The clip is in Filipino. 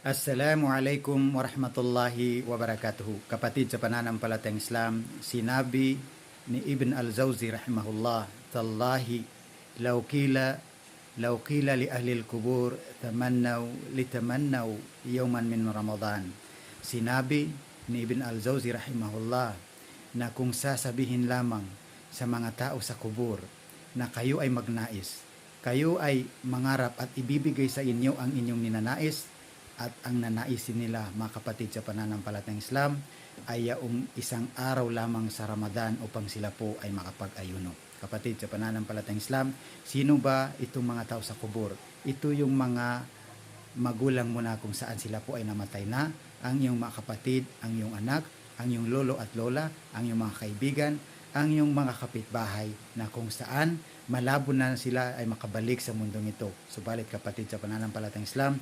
Assalamualaikum warahmatullahi wabarakatuh. Kapatid sa pananampalatayang Islam, sinabi ni Ibn al-Jawzi rahimahullah, "Tallahi law qila li ahli al-qubur tamannaw yawman min Ramadan." Sinabi ni Ibn al-Jawzi rahimahullah na kung sasabihin lamang sa mga tao sa kubur na kayo ay magnais, kayo ay mangarap at ibibigay sa inyo ang inyong ninanais, at ang nanaisin nila, mga kapatid sa pananampalatayang Islam, ay yaong isang araw lamang sa Ramadan upang sila po ay makapag-ayuno. Kapatid sa pananampalatayang Islam, sino ba itong mga tao sa kubur? Ito yung mga magulang mo na kung saan sila po ay namatay na, ang iyong mga kapatid, ang iyong anak, ang iyong lolo at lola, ang iyong mga kaibigan, ang iyong mga kapitbahay na kung saan malabo na sila ay makabalik sa mundong ito. Subalit kapatid sa pananampalatayang Islam,